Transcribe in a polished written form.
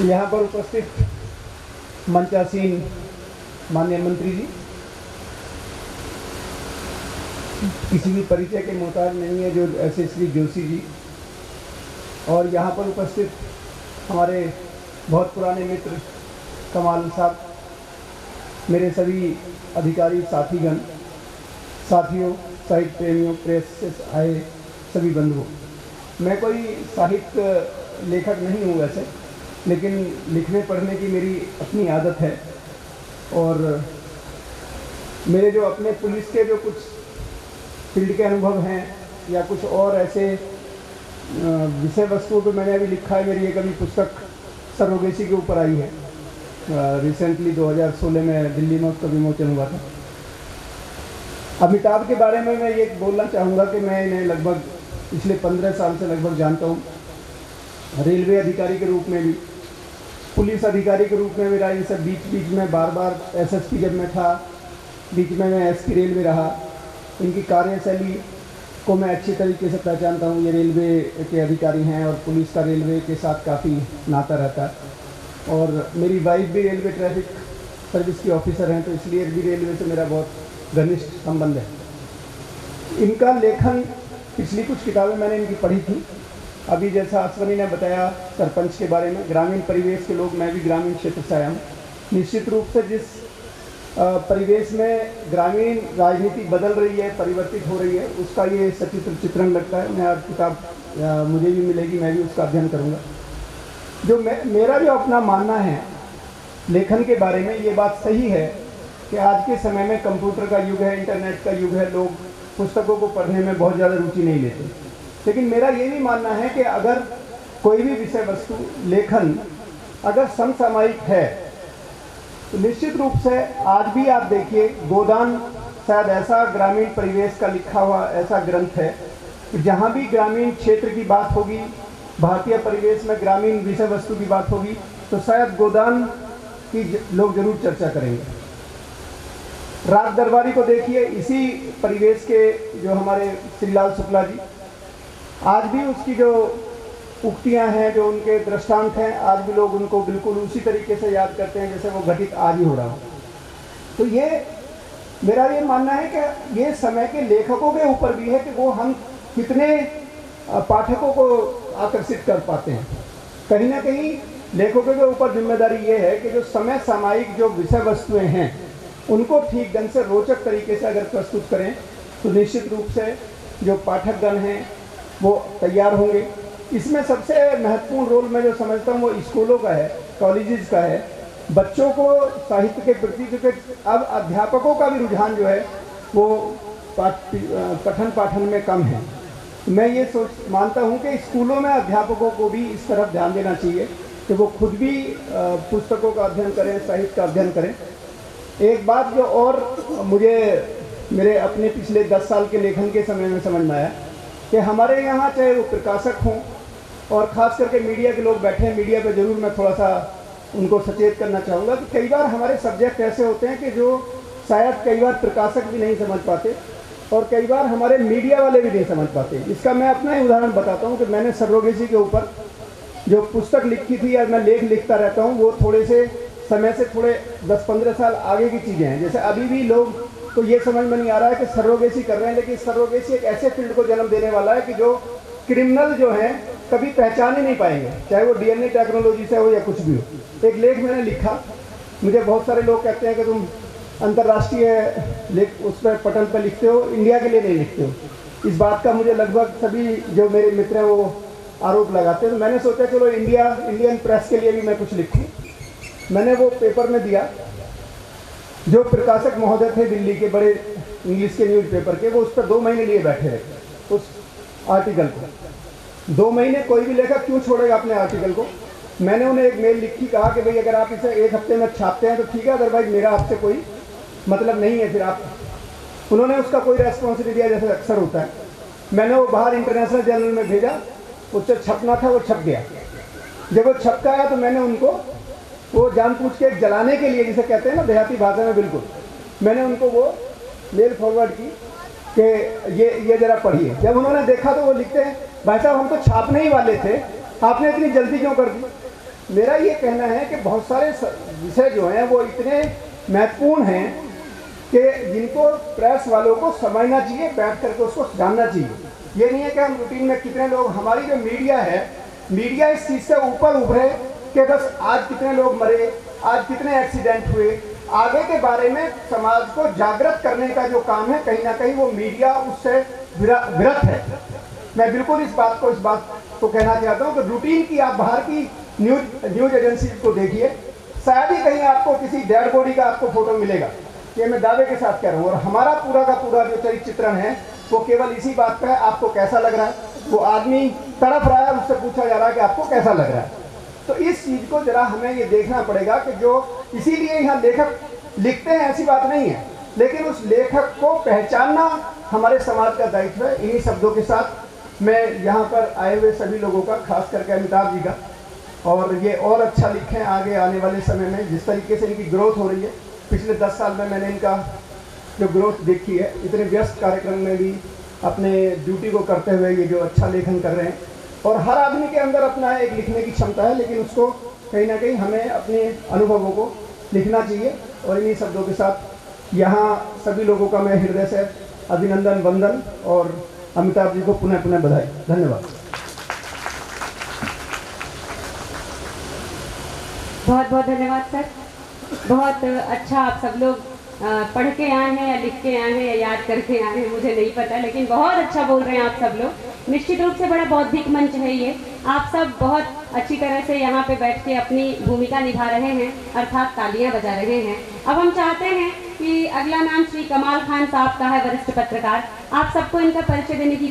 यहाँ पर उपस्थित मंचासीन माननीय मंत्री जी, किसी भी परिचय के मोहताज नहीं है जो ऐसे श्री जोशी जी, और यहाँ पर उपस्थित हमारे बहुत पुराने मित्र कमाल साहब, मेरे सभी अधिकारी साथीगण, साथियों, साहित्य प्रेमियों, प्रेस से आए सभी बंधुओं। मैं कोई साहित्य लेखक नहीं हूँ वैसे, लेकिन लिखने पढ़ने की मेरी अपनी आदत है, और मेरे जो अपने पुलिस के जो कुछ फील्ड के अनुभव हैं या कुछ और ऐसे विषय वस्तुओं पर मैंने अभी लिखा है। मेरी एक अभी पुस्तक सरोगेसी के ऊपर आई है, रिसेंटली 2016 में दिल्ली में उसका विमोचन हुआ था। अमिताभ के बारे में मैं ये बोलना चाहूँगा कि मैं इन्हें लगभग पिछले 15 साल से लगभग जानता हूँ। रेलवे अधिकारी के रूप में भी, पुलिस अधिकारी के रूप में मेरा इनसे बीच में बार एसएसपी जब मैं था, बीच में मैं एसपी रेलवे रहा। इनकी कार्यशैली को मैं अच्छी तरीके से पहचानता हूँ। ये रेलवे के अधिकारी हैं और पुलिस का रेलवे के साथ काफ़ी नाता रहता है, और मेरी वाइफ भी रेलवे ट्रैफिक सर्विस की ऑफिसर हैं, तो इसलिए भी रेलवे से मेरा बहुत घनिष्ठ संबंध है। इनका लेखन, पिछली कुछ किताबें मैंने इनकी पढ़ी थी। अभी जैसा अश्वनी ने बताया सरपंच के बारे में, ग्रामीण परिवेश के लोग, मैं भी ग्रामीण क्षेत्र से आया हूँ। निश्चित रूप से जिस परिवेश में ग्रामीण राजनीति बदल रही है, परिवर्तित हो रही है, उसका ये सचित्र चित्रण लगता है। मैं आज किताब मुझे भी मिलेगी, मैं भी उसका अध्ययन करूँगा। जो मेरा जो अपना मानना है लेखन के बारे में, ये बात सही है कि आज के समय में कंप्यूटर का युग है, इंटरनेट का युग है, लोग पुस्तकों को पढ़ने में बहुत ज़्यादा रुचि नहीं लेते। लेकिन मेरा ये भी मानना है कि अगर कोई भी विषय वस्तु, लेखन अगर समसामयिक है, तो निश्चित रूप से आज भी आप देखिए, गोदान शायद ऐसा ग्रामीण परिवेश का लिखा हुआ ऐसा ग्रंथ है कि जहाँ भी ग्रामीण क्षेत्र की बात होगी, भारतीय परिवेश में ग्रामीण विषय वस्तु की बात होगी, तो शायद गोदान की लोग जरूर चर्चा करेंगे। राग दरबारी को देखिए, इसी परिवेश के जो हमारे श्रीलाल शुक्ला जी, आज भी उसकी जो उक्तियां हैं, जो उनके दृष्टांत हैं, आज भी लोग उनको बिल्कुल उसी तरीके से याद करते हैं जैसे वो घटित आज ही हो रहा हो। तो ये मेरा ये मानना है कि ये समय के लेखकों के ऊपर भी है कि वो हम कितने पाठकों को आकर्षित कर पाते हैं। कहीं ना कहीं लेखकों के ऊपर जिम्मेदारी ये है कि जो समय सामयिक जो विषय वस्तुएं हैं, उनको ठीक ढंग से रोचक तरीके से अगर प्रस्तुत करें, तो निश्चित रूप से जो पाठकगण हैं वो तैयार होंगे। इसमें सबसे महत्वपूर्ण रोल मैं जो समझता हूँ वो स्कूलों का है, कॉलेजेस का है। बच्चों को साहित्य के प्रति, क्योंकि अब अध्यापकों का भी रुझान जो है वो पठन पाठन में कम है। मैं ये मानता हूँ कि स्कूलों में अध्यापकों को भी इस तरफ ध्यान देना चाहिए कि वो खुद भी पुस्तकों का अध्ययन करें, साहित्य का अध्ययन करें। एक बात जो और मुझे मेरे अपने पिछले 10 साल के लेखन के समय में समझ में आया कि हमारे यहाँ चाहे वो प्रकाशक हों और ख़ास करके मीडिया के लोग बैठे हैं, मीडिया पे ज़रूर मैं थोड़ा सा उनको सचेत करना चाहूँगा कि कई बार हमारे सब्जेक्ट ऐसे होते हैं कि जो शायद कई बार प्रकाशक भी नहीं समझ पाते और कई बार हमारे मीडिया वाले भी नहीं समझ पाते। इसका मैं अपना ही उदाहरण बताता हूँ कि मैंने सरोगेसी के ऊपर जो पुस्तक लिखी थी, या मैं लेख लिखता रहता हूँ, वो थोड़े से समय से थोड़े 10-15 साल आगे की चीज़ें हैं। जैसे अभी भी लोग तो ये समझ में नहीं आ रहा है कि सरोगेसी कर रहे हैं, लेकिन सरोगेसी एक ऐसे फील्ड को जन्म देने वाला है कि जो क्रिमिनल जो हैं कभी पहचान ही नहीं पाएंगे, चाहे वो डीएनए टेक्नोलॉजी से हो या कुछ भी हो। एक लेख मैंने लिखा, मुझे बहुत सारे लोग कहते हैं कि तुम अंतर्राष्ट्रीय लेख उस पर पटल पर लिखते हो, इंडिया के लिए नहीं लिखते हो। इस बात का मुझे लगभग सभी जो मेरे मित्र हैं वो आरोप लगाते हैं। तो मैंने सोचा चलो इंडियन प्रेस के लिए भी मैं कुछ लिखूँ। मैंने वो पेपर में दिया, जो प्रकाशक महोदय थे दिल्ली के बड़े इंग्लिश के न्यूज़पेपर के, वो उस पर 2 महीने लिए बैठे रहे उस आर्टिकल को। 2 महीने कोई भी लेखक क्यों छोड़ेगा अपने आर्टिकल को। मैंने उन्हें एक मेल लिखी, कहा कि भाई अगर आप इसे 1 हफ्ते में छापते हैं तो ठीक है, अदरवाइज मेरा आपसे कोई मतलब नहीं है। फिर आप, उन्होंने उसका कोई रेस्पॉन्स नहीं दिया जैसे अक्सर होता है। मैंने वो बाहर इंटरनेशनल जर्नल में भेजा, उससे छपना था, वो छप गया। जब वो छप का आया तो मैंने उनको वो जानबूझ के जलाने के लिए, जिसे कहते हैं ना देहाती भाषा में, बिल्कुल मैंने उनको वो मेल फॉरवर्ड की कि ये ज़रा पढ़िए। जब उन्होंने देखा तो वो लिखते हैं, भाई साहब हम तो छापने ही वाले थे, आपने इतनी जल्दी क्यों कर दी। मेरा ये कहना है कि बहुत सारे विषय जो हैं वो इतने महत्वपूर्ण हैं कि जिनको प्रेस वालों को समझना चाहिए, बैठ करके उसको जानना चाहिए। ये नहीं है कि हम रूटीन में कितने लोग, हमारी जो मीडिया है, मीडिया इस चीज़ से ऊपर उभरे कि बस आज कितने लोग मरे, आज कितने एक्सीडेंट हुए, आगे के बारे में समाज को जागृत करने का जो काम है, कहीं ना कहीं वो मीडिया उससे विरत है। मैं बिल्कुल इस बात को कहना चाहता हूँ कि रूटीन की आप बाहर की न्यूज एजेंसी को देखिए, शायद ही कहीं आपको किसी डेड बॉडी का आपको फोटो मिलेगा, ये मैं दावे के साथ कह रहा हूँ। और हमारा पूरा का पूरा जो चरित्र चित्रण है वो केवल इसी बात पर है, आपको कैसा लग रहा है। वो आदमी तड़प रहा है, उससे पूछा जा रहा है कि आपको कैसा लग रहा है। तो इस चीज़ को जरा हमें ये देखना पड़ेगा कि जो, इसीलिए यहाँ लेखक लिखते हैं ऐसी बात नहीं है, लेकिन उस लेखक को पहचानना हमारे समाज का दायित्व है। इन्हीं शब्दों के साथ मैं यहाँ पर आए हुए सभी लोगों का, खास करके अमिताभ जी का, और ये और अच्छा लिखें आगे आने वाले समय में। जिस तरीके से इनकी ग्रोथ हो रही है, पिछले 10 साल में मैंने इनका जो ग्रोथ देखी है, इतने व्यस्त कार्यक्रम में भी अपने ड्यूटी को करते हुए ये जो अच्छा लेखन कर रहे हैं। और हर आदमी के अंदर अपना एक लिखने की क्षमता है, लेकिन उसको कहीं ना कहीं हमें अपने अनुभवों को लिखना चाहिए। और इन्हीं शब्दों के साथ यहाँ सभी लोगों का मैं हृदय से अभिनंदन, वंदन, और अमिताभ जी को पुनः पुनः बधाई। धन्यवाद। बहुत बहुत धन्यवाद सर। बहुत अच्छा आप सब लोग पढ़ के आए हैं या लिख के आए हैं या याद करके आए हैं, मुझे नहीं पता, लेकिन बहुत अच्छा बोल रहे हैं आप सब लोग। निश्चित रूप से बड़ा बौद्धिक मंच है ये। आप सब बहुत अच्छी तरह से यहाँ पे बैठ के अपनी भूमिका निभा रहे हैं, अर्थात तालियां बजा रहे हैं। अब हम चाहते हैं कि अगला नाम श्री कमाल खान साहब का है, वरिष्ठ पत्रकार। आप सबको इनका परिचय देने की